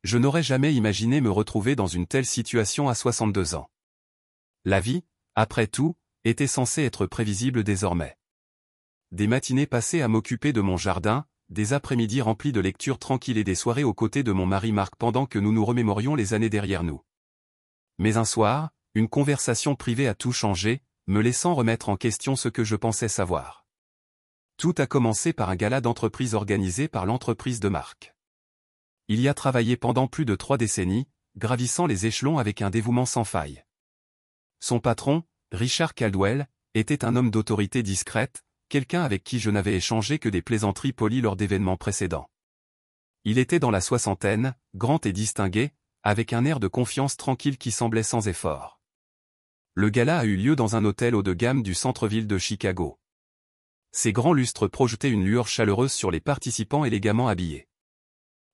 Je n'aurais jamais imaginé me retrouver dans une telle situation à 62 ans. La vie, après tout, était censée être prévisible désormais. Des matinées passées à m'occuper de mon jardin, des après-midi remplis de lectures tranquilles et des soirées aux côtés de mon mari Marc pendant que nous nous remémorions les années derrière nous. Mais un soir, une conversation privée a tout changé, me laissant remettre en question ce que je pensais savoir. Tout a commencé par un gala d'entreprise organisé par l'entreprise de Marc. Il y a travaillé pendant plus de 3 décennies, gravissant les échelons avec un dévouement sans faille. Son patron, Richard Caldwell, était un homme d'autorité discrète, quelqu'un avec qui je n'avais échangé que des plaisanteries polies lors d'événements précédents. Il était dans la soixantaine, grand et distingué, avec un air de confiance tranquille qui semblait sans effort. Le gala a eu lieu dans un hôtel haut de gamme du centre-ville de Chicago. Ses grands lustres projetaient une lueur chaleureuse sur les participants élégamment habillés.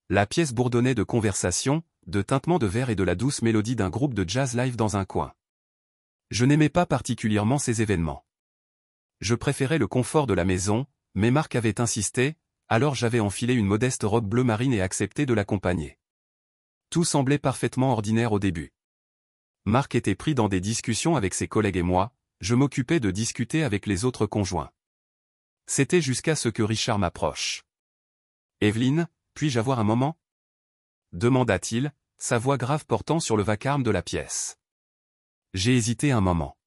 La pièce bourdonnait de conversations, de tintements de verre et de la douce mélodie d'un groupe de jazz live dans un coin. Je n'aimais pas particulièrement ces événements. Je préférais le confort de la maison, mais Marc avait insisté, alors j'avais enfilé une modeste robe bleu marine et accepté de l'accompagner. Tout semblait parfaitement ordinaire au début. Marc était pris dans des discussions avec ses collègues et moi, je m'occupais de discuter avec les autres conjoints. C'était jusqu'à ce que Richard m'approche. « Evelyne, puis-je avoir un moment ?» demanda-t-il, sa voix grave portant sur le vacarme de la pièce. J'ai hésité un moment.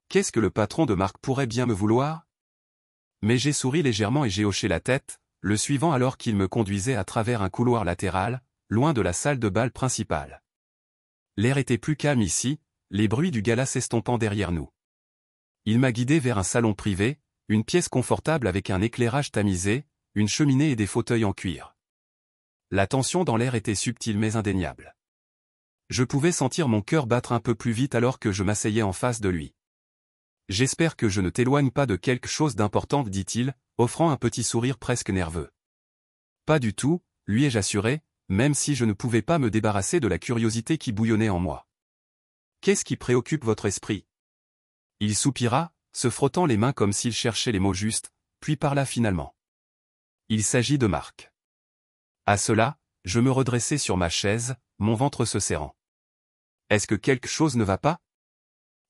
Qu'est-ce que le patron de Marc pourrait bien me vouloir? Mais j'ai souri légèrement et j'ai hoché la tête, le suivant alors qu'il me conduisait à travers un couloir latéral, loin de la salle de bal principale. L'air était plus calme ici, les bruits du gala s'estompant derrière nous. Il m'a guidé vers un salon privé, une pièce confortable avec un éclairage tamisé, une cheminée et des fauteuils en cuir. La tension dans l'air était subtile mais indéniable. Je pouvais sentir mon cœur battre un peu plus vite alors que je m'asseyais en face de lui. « J'espère que je ne t'éloigne pas de quelque chose d'important, dit-il, offrant un petit sourire presque nerveux. Pas du tout, lui ai-je assuré, même si je ne pouvais pas me débarrasser de la curiosité qui bouillonnait en moi. Qu'est-ce qui préoccupe votre esprit? Il soupira, se frottant les mains comme s'il cherchait les mots justes, puis parla finalement. Il s'agit de Marc. À cela, je me redressai sur ma chaise, mon ventre se serrant. Est-ce que quelque chose ne va pas?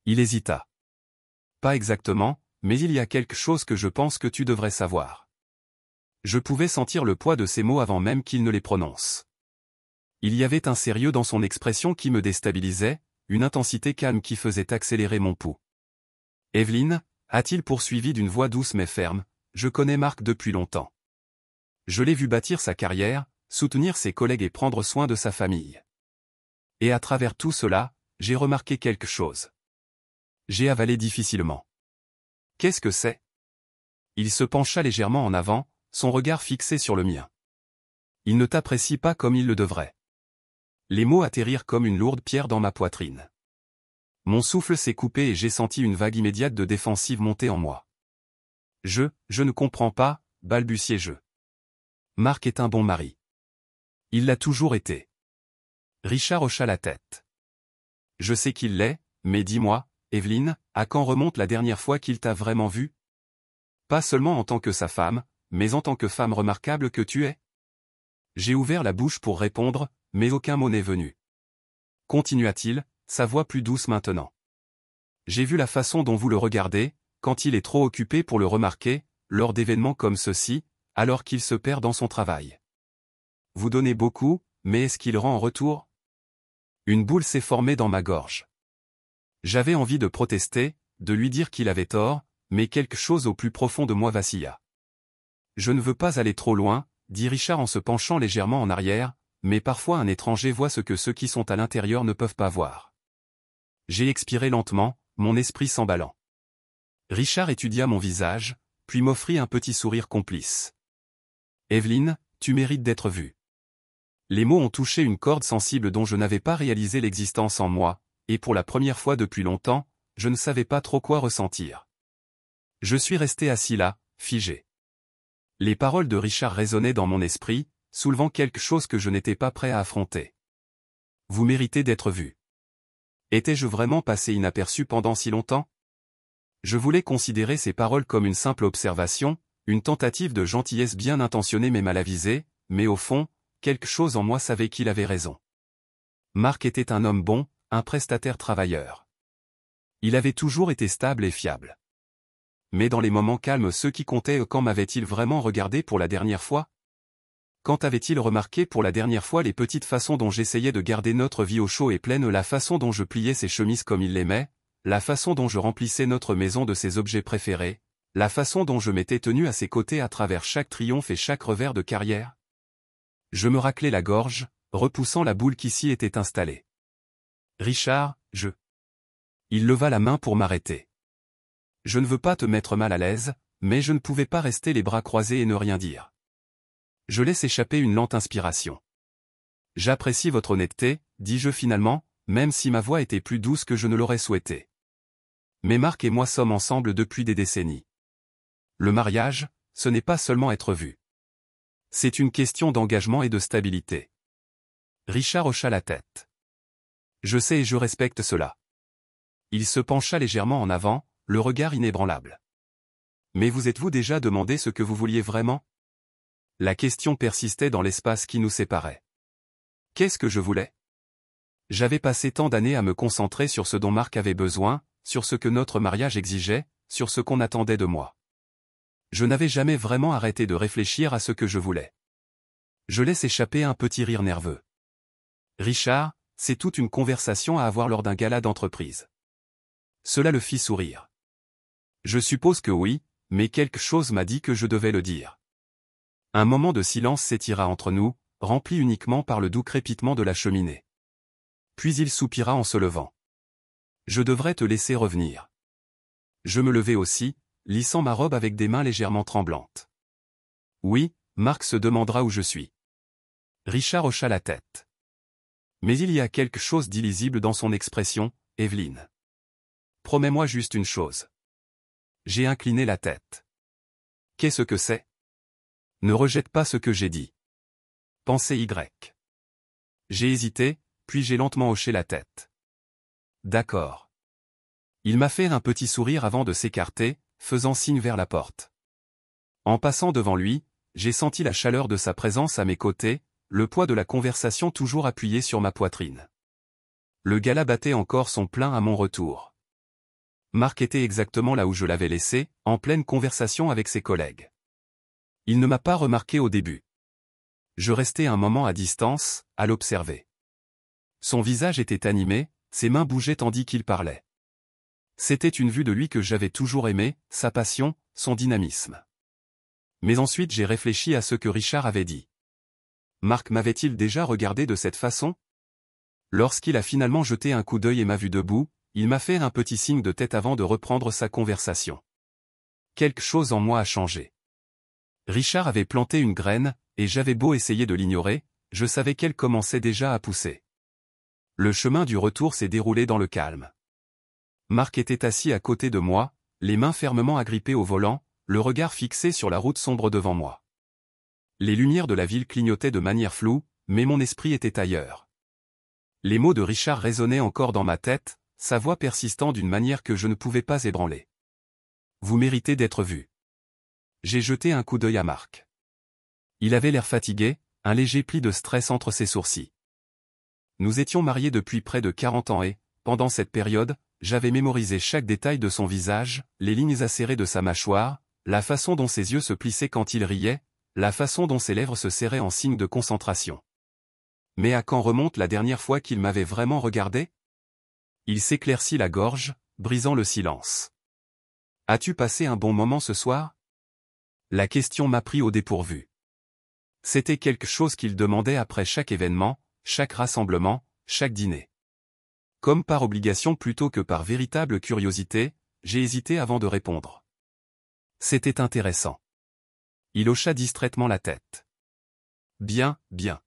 Il hésita. Pas exactement, mais il y a quelque chose que je pense que tu devrais savoir. Je pouvais sentir le poids de ces mots avant même qu'il ne les prononce. Il y avait un sérieux dans son expression qui me déstabilisait, une intensité calme qui faisait accélérer mon pouls. Evelyne, a-t-il poursuivi d'une voix douce mais ferme, je connais Marc depuis longtemps. Je l'ai vu bâtir sa carrière, soutenir ses collègues et prendre soin de sa famille. Et à travers tout cela, j'ai remarqué quelque chose. J'ai avalé difficilement. Qu'est-ce que c'est? Il se pencha légèrement en avant, son regard fixé sur le mien. Il ne t'apprécie pas comme il le devrait. Les mots atterrirent comme une lourde pierre dans ma poitrine. Mon souffle s'est coupé et j'ai senti une vague immédiate de défensive monter en moi. Je ne comprends pas, balbutiai-je. Marc est un bon mari. Il l'a toujours été. Richard hocha la tête. Je sais qu'il l'est, mais dis-moi, Evelyne, à quand remonte la dernière fois qu'il t'a vraiment vue? Pas seulement en tant que sa femme, mais en tant que femme remarquable que tu es? J'ai ouvert la bouche pour répondre, mais aucun mot n'est venu. Continua-t-il, sa voix plus douce maintenant. J'ai vu la façon dont vous le regardez, quand il est trop occupé pour le remarquer, lors d'événements comme ceux-ci, alors qu'il se perd dans son travail. Vous donnez beaucoup, mais est-ce qu'il rend en retour? Une boule s'est formée dans ma gorge. J'avais envie de protester, de lui dire qu'il avait tort, mais quelque chose au plus profond de moi vacilla. Je ne veux pas aller trop loin, dit Richard en se penchant légèrement en arrière, mais parfois un étranger voit ce que ceux qui sont à l'intérieur ne peuvent pas voir. J'ai expiré lentement, mon esprit s'emballant. Richard étudia mon visage, puis m'offrit un petit sourire complice. Evelyne, tu mérites d'être vue. Les mots ont touché une corde sensible dont je n'avais pas réalisé l'existence en moi, et pour la première fois depuis longtemps, je ne savais pas trop quoi ressentir. Je suis resté assis là, figé. Les paroles de Richard résonnaient dans mon esprit, soulevant quelque chose que je n'étais pas prêt à affronter. Vous méritez d'être vu. Étais-je vraiment passé inaperçu pendant si longtemps? Je voulais considérer ces paroles comme une simple observation, une tentative de gentillesse bien intentionnée mais mal avisée, mais au fond, quelque chose en moi savait qu'il avait raison. Marc était un homme bon, un prestataire travailleur. Il avait toujours été stable et fiable. Mais dans les moments calmes, ce qui comptait, quand m'avait-il vraiment regardé pour la dernière fois? Quand avait-il remarqué pour la dernière fois les petites façons dont j'essayais de garder notre vie au chaud et pleine, la façon dont je pliais ses chemises comme il l'aimait, la façon dont je remplissais notre maison de ses objets préférés, la façon dont je m'étais tenu à ses côtés à travers chaque triomphe et chaque revers de carrière? Je me raclais la gorge, repoussant la boule qui s'y était installée. Richard, Il leva la main pour m'arrêter. Je ne veux pas te mettre mal à l'aise, mais je ne pouvais pas rester les bras croisés et ne rien dire. Je laisse échapper une lente inspiration. J'apprécie votre honnêteté, dis-je finalement, même si ma voix était plus douce que je ne l'aurais souhaité. Mais Marc et moi sommes ensemble depuis des décennies. Le mariage, ce n'est pas seulement être vu. C'est une question d'engagement et de stabilité. Richard hocha la tête. Je sais et je respecte cela. Il se pencha légèrement en avant, le regard inébranlable. Mais vous êtes-vous déjà demandé ce que vous vouliez vraiment? La question persistait dans l'espace qui nous séparait. Qu'est-ce que je voulais? J'avais passé tant d'années à me concentrer sur ce dont Marc avait besoin, sur ce que notre mariage exigeait, sur ce qu'on attendait de moi. Je n'avais jamais vraiment arrêté de réfléchir à ce que je voulais. Je laisse échapper un petit rire nerveux. Richard, c'est toute une conversation à avoir lors d'un gala d'entreprise. Cela le fit sourire. Je suppose que oui, mais quelque chose m'a dit que je devais le dire. Un moment de silence s'étira entre nous, rempli uniquement par le doux crépitement de la cheminée. Puis il soupira en se levant. Je devrais te laisser revenir. Je me levai aussi, lissant ma robe avec des mains légèrement tremblantes. Oui, Marc se demandera où je suis. Richard hocha la tête. Mais il y a quelque chose d'illisible dans son expression, Evelyne. Promets-moi juste une chose. J'ai incliné la tête. Qu'est-ce que c'est? Ne rejette pas ce que j'ai dit. Pensée Y. J'ai hésité, puis j'ai lentement hoché la tête. D'accord. Il m'a fait un petit sourire avant de s'écarter, faisant signe vers la porte. En passant devant lui, j'ai senti la chaleur de sa présence à mes côtés, le poids de la conversation toujours appuyé sur ma poitrine. Le gala battait encore son plein à mon retour. Marc était exactement là où je l'avais laissé, en pleine conversation avec ses collègues. Il ne m'a pas remarqué au début. Je restai un moment à distance, à l'observer. Son visage était animé, ses mains bougeaient tandis qu'il parlait. C'était une vue de lui que j'avais toujours aimée, sa passion, son dynamisme. Mais ensuite j'ai réfléchi à ce que Richard avait dit. Marc m'avait-il déjà regardé de cette façon? Lorsqu'il a finalement jeté un coup d'œil et m'a vu debout, il m'a fait un petit signe de tête avant de reprendre sa conversation. Quelque chose en moi a changé. Richard avait planté une graine, et j'avais beau essayer de l'ignorer, je savais qu'elle commençait déjà à pousser. Le chemin du retour s'est déroulé dans le calme. Marc était assis à côté de moi, les mains fermement agrippées au volant, le regard fixé sur la route sombre devant moi. Les lumières de la ville clignotaient de manière floue, mais mon esprit était ailleurs. Les mots de Richard résonnaient encore dans ma tête, sa voix persistant d'une manière que je ne pouvais pas ébranler. Vous méritez d'être vu. J'ai jeté un coup d'œil à Marc. Il avait l'air fatigué, un léger pli de stress entre ses sourcils. Nous étions mariés depuis près de 40 ans et, pendant cette période, j'avais mémorisé chaque détail de son visage, les lignes acérées de sa mâchoire, la façon dont ses yeux se plissaient quand il riait, la façon dont ses lèvres se serraient en signe de concentration. Mais à quand remonte la dernière fois qu'il m'avait vraiment regardé? Il s'éclaircit la gorge, brisant le silence. As-tu passé un bon moment ce soir? La question m'a pris au dépourvu. C'était quelque chose qu'il demandait après chaque événement, chaque rassemblement, chaque dîner. Comme par obligation plutôt que par véritable curiosité, j'ai hésité avant de répondre. C'était intéressant. Il hocha distraitement la tête. Bien, bien.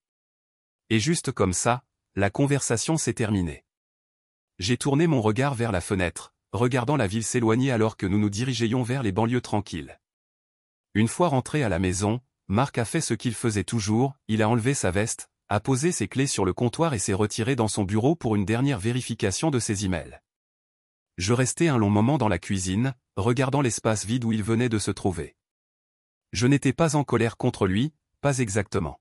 Et juste comme ça, la conversation s'est terminée. J'ai tourné mon regard vers la fenêtre, regardant la ville s'éloigner alors que nous nous dirigions vers les banlieues tranquilles. Une fois rentré à la maison, Marc a fait ce qu'il faisait toujours, il a enlevé sa veste, a posé ses clés sur le comptoir et s'est retiré dans son bureau pour une dernière vérification de ses emails. Je restai un long moment dans la cuisine, regardant l'espace vide où il venait de se trouver. Je n'étais pas en colère contre lui, pas exactement.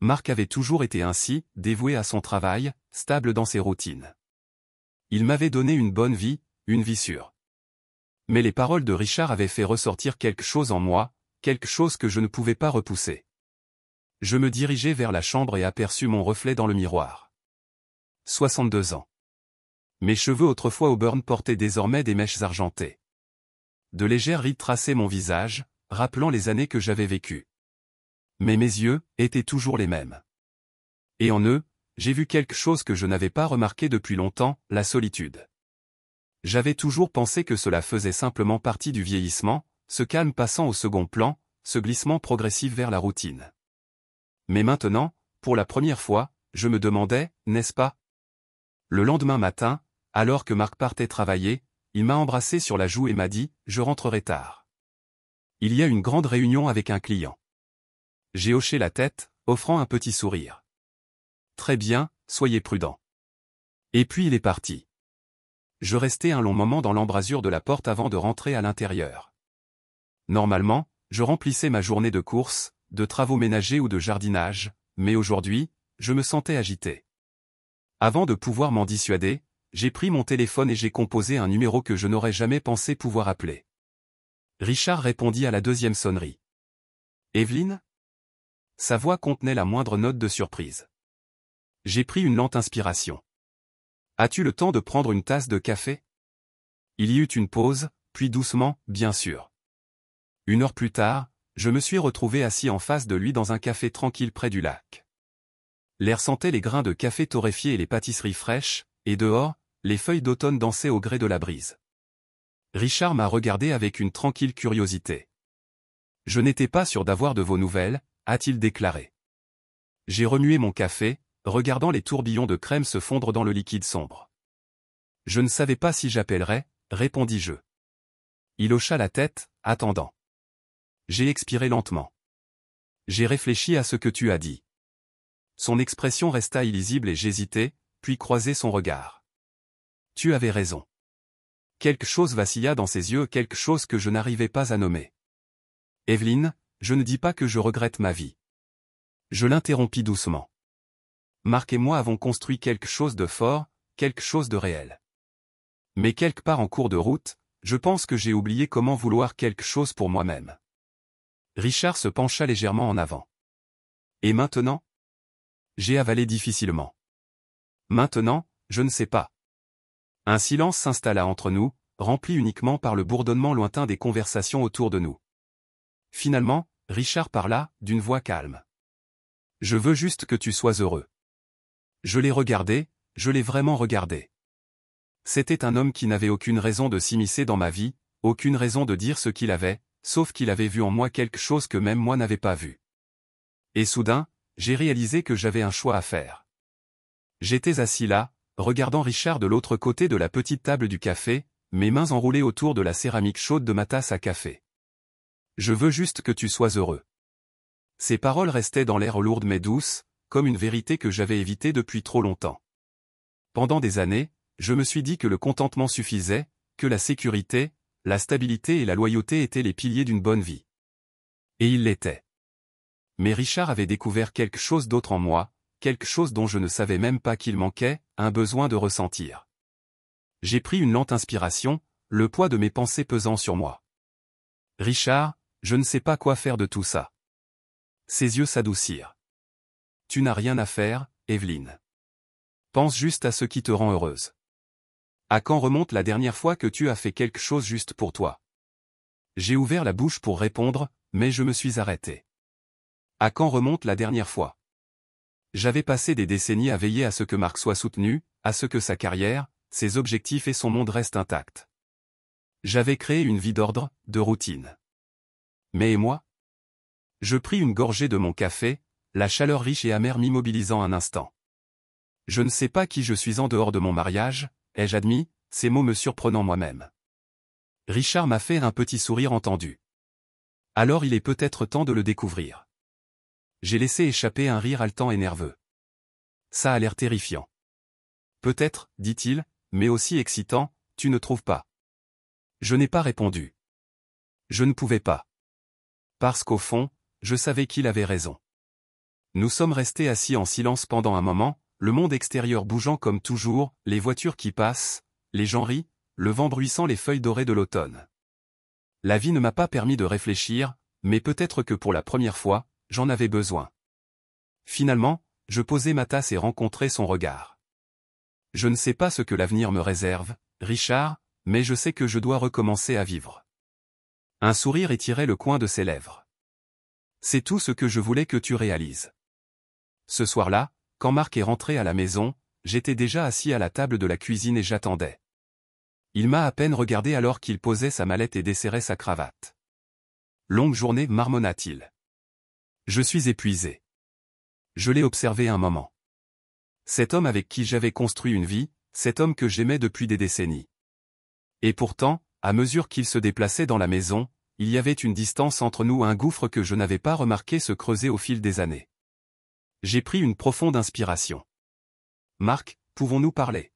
Marc avait toujours été ainsi, dévoué à son travail, stable dans ses routines. Il m'avait donné une bonne vie, une vie sûre. Mais les paroles de Richard avaient fait ressortir quelque chose en moi, quelque chose que je ne pouvais pas repousser. Je me dirigeai vers la chambre et aperçus mon reflet dans le miroir. 62 ans. Mes cheveux autrefois auburn portaient désormais des mèches argentées. De légères rides traçaient mon visage, rappelant les années que j'avais vécues. Mais mes yeux étaient toujours les mêmes. Et en eux, j'ai vu quelque chose que je n'avais pas remarqué depuis longtemps, la solitude. J'avais toujours pensé que cela faisait simplement partie du vieillissement, ce calme passant au second plan, ce glissement progressif vers la routine. Mais maintenant, pour la première fois, je me demandais, n'est-ce pas? Le lendemain matin, alors que Marc partait travailler, il m'a embrassé sur la joue et m'a dit « Je rentrerai tard. Il y a une grande réunion avec un client. » J'ai hoché la tête, offrant un petit sourire. « Très bien, soyez prudent. » Et puis il est parti. Je restai un long moment dans l'embrasure de la porte avant de rentrer à l'intérieur. Normalement, je remplissais ma journée de course, de travaux ménagers ou de jardinage, mais aujourd'hui, je me sentais agité. Avant de pouvoir m'en dissuader, j'ai pris mon téléphone et j'ai composé un numéro que je n'aurais jamais pensé pouvoir appeler. Richard répondit à la deuxième sonnerie. « Evelyne ?» Sa voix contenait la moindre note de surprise. J'ai pris une lente inspiration. « As-tu le temps de prendre une tasse de café ?» Il y eut une pause, puis doucement, bien sûr. 1 heure plus tard, je me suis retrouvé assis en face de lui dans un café tranquille près du lac. L'air sentait les grains de café torréfiés et les pâtisseries fraîches, et dehors, les feuilles d'automne dansaient au gré de la brise. Richard m'a regardé avec une tranquille curiosité. « Je n'étais pas sûr d'avoir de vos nouvelles, » a-t-il déclaré. J'ai remué mon café, regardant les tourbillons de crème se fondre dans le liquide sombre. « Je ne savais pas si j'appellerais, » répondis-je. Il hocha la tête, attendant. J'ai expiré lentement. « J'ai réfléchi à ce que tu as dit. » Son expression resta illisible et j'hésitai, puis croisai son regard. « Tu avais raison. » Quelque chose vacilla dans ses yeux, quelque chose que je n'arrivais pas à nommer. « Evelyne, je ne dis pas que je regrette ma vie. » Je l'interrompis doucement. Marc et moi avons construit quelque chose de fort, quelque chose de réel. Mais quelque part en cours de route, je pense que j'ai oublié comment vouloir quelque chose pour moi-même. Richard se pencha légèrement en avant. « Et maintenant ?» J'ai avalé difficilement. « Maintenant, je ne sais pas. » Un silence s'installa entre nous, rempli uniquement par le bourdonnement lointain des conversations autour de nous. Finalement, Richard parla, d'une voix calme. « Je veux juste que tu sois heureux. » Je l'ai regardé, je l'ai vraiment regardé. C'était un homme qui n'avait aucune raison de s'immiscer dans ma vie, aucune raison de dire ce qu'il avait, sauf qu'il avait vu en moi quelque chose que même moi n'avais pas vu. Et soudain, j'ai réalisé que j'avais un choix à faire. J'étais assis là, regardant Richard de l'autre côté de la petite table du café, mes mains enroulées autour de la céramique chaude de ma tasse à café. « Je veux juste que tu sois heureux. » Ces paroles restaient dans l'air lourdes mais douces, comme une vérité que j'avais évitée depuis trop longtemps. Pendant des années, je me suis dit que le contentement suffisait, que la sécurité, la stabilité et la loyauté étaient les piliers d'une bonne vie. Et ils l'étaient. Mais Richard avait découvert quelque chose d'autre en moi, quelque chose dont je ne savais même pas qu'il manquait, un besoin de ressentir. J'ai pris une lente inspiration, le poids de mes pensées pesant sur moi. « Richard, je ne sais pas quoi faire de tout ça. » Ses yeux s'adoucirent. « Tu n'as rien à faire, Evelyne. Pense juste à ce qui te rend heureuse. À quand remonte la dernière fois que tu as fait quelque chose juste pour toi? » J'ai ouvert la bouche pour répondre, mais je me suis arrêté. À quand remonte la dernière fois? J'avais passé des décennies à veiller à ce que Marc soit soutenu, à ce que sa carrière, ses objectifs et son monde restent intacts. J'avais créé une vie d'ordre, de routine. Mais et moi? Je pris une gorgée de mon café, la chaleur riche et amère m'immobilisant un instant. Je ne sais pas qui je suis en dehors de mon mariage, ai-je admis, ces mots me surprenant moi-même. Richard m'a fait un petit sourire entendu. Alors il est peut-être temps de le découvrir. J'ai laissé échapper un rire haletant et nerveux. Ça a l'air terrifiant. Peut-être, dit-il, mais aussi excitant, tu ne trouves pas? Je n'ai pas répondu. Je ne pouvais pas. Parce qu'au fond, je savais qu'il avait raison. Nous sommes restés assis en silence pendant un moment, le monde extérieur bougeant comme toujours, les voitures qui passent, les gens rient, le vent bruissant les feuilles dorées de l'automne. La vie ne m'a pas permis de réfléchir, mais peut-être que pour la première fois, j'en avais besoin. Finalement, je posai ma tasse et rencontrai son regard. Je ne sais pas ce que l'avenir me réserve, Richard, mais je sais que je dois recommencer à vivre. Un sourire étirait le coin de ses lèvres. C'est tout ce que je voulais que tu réalises. Ce soir-là, quand Marc est rentré à la maison, j'étais déjà assis à la table de la cuisine et j'attendais. Il m'a à peine regardé alors qu'il posait sa mallette et desserrait sa cravate. Longue journée, marmonna-t-il. Je suis épuisé. Je l'ai observé un moment. Cet homme avec qui j'avais construit une vie, cet homme que j'aimais depuis des décennies. Et pourtant, à mesure qu'il se déplaçait dans la maison, il y avait une distance entre nous, un gouffre que je n'avais pas remarqué se creuser au fil des années. J'ai pris une profonde inspiration. Marc, pouvons-nous parler?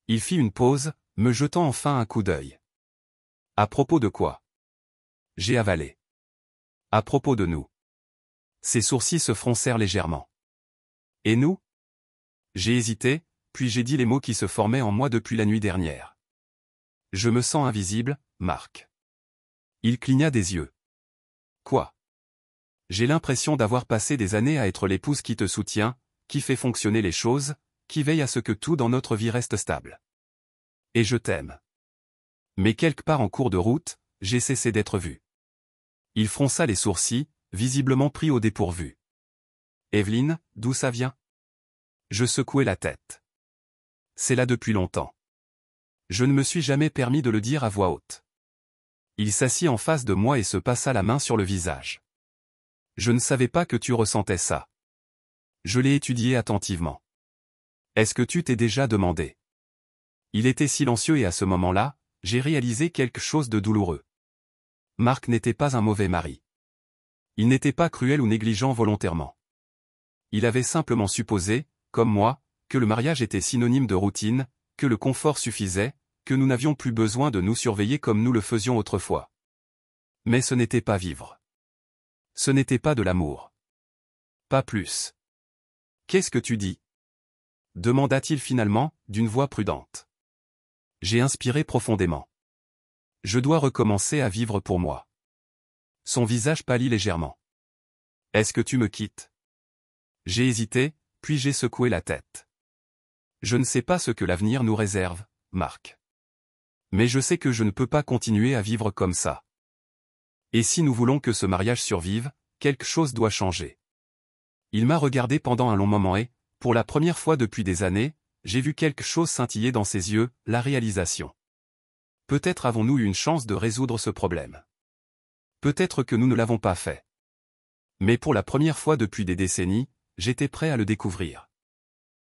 Il fit une pause, me jetant enfin un coup d'œil. À propos de quoi? J'ai avalé. À propos de nous. Ses sourcils se froncèrent légèrement. Et nous? J'ai hésité, puis j'ai dit les mots qui se formaient en moi depuis la nuit dernière. Je me sens invisible, Marc. Il cligna des yeux. Quoi? J'ai l'impression d'avoir passé des années à être l'épouse qui te soutient, qui fait fonctionner les choses, qui veille à ce que tout dans notre vie reste stable. Et je t'aime. Mais quelque part en cours de route, j'ai cessé d'être vu. Il fronça les sourcils, visiblement pris au dépourvu. Evelyne, d'où ça vient? Je secouai la tête. C'est là depuis longtemps. Je ne me suis jamais permis de le dire à voix haute. Il s'assit en face de moi et se passa la main sur le visage. Je ne savais pas que tu ressentais ça. Je l'ai étudié attentivement. Est-ce que tu t'es déjà demandé? Il était silencieux et à ce moment-là, j'ai réalisé quelque chose de douloureux. Marc n'était pas un mauvais mari. Il n'était pas cruel ou négligent volontairement. Il avait simplement supposé, comme moi, que le mariage était synonyme de routine, que le confort suffisait, que nous n'avions plus besoin de nous surveiller comme nous le faisions autrefois. Mais ce n'était pas vivre. Ce n'était pas de l'amour. Pas plus. Qu'est-ce que tu dis? Demanda-t-il finalement, d'une voix prudente. J'ai inspiré profondément. Je dois recommencer à vivre pour moi. Son visage pâlit légèrement. Est-ce que tu me quittes? J'ai hésité, puis j'ai secoué la tête. Je ne sais pas ce que l'avenir nous réserve, Marc. Mais je sais que je ne peux pas continuer à vivre comme ça. Et si nous voulons que ce mariage survive, quelque chose doit changer. Il m'a regardé pendant un long moment et, pour la première fois depuis des années, j'ai vu quelque chose scintiller dans ses yeux, la réalisation. Peut-être avons-nous eu une chance de résoudre ce problème. Peut-être que nous ne l'avons pas fait. Mais pour la première fois depuis des décennies, j'étais prêt à le découvrir.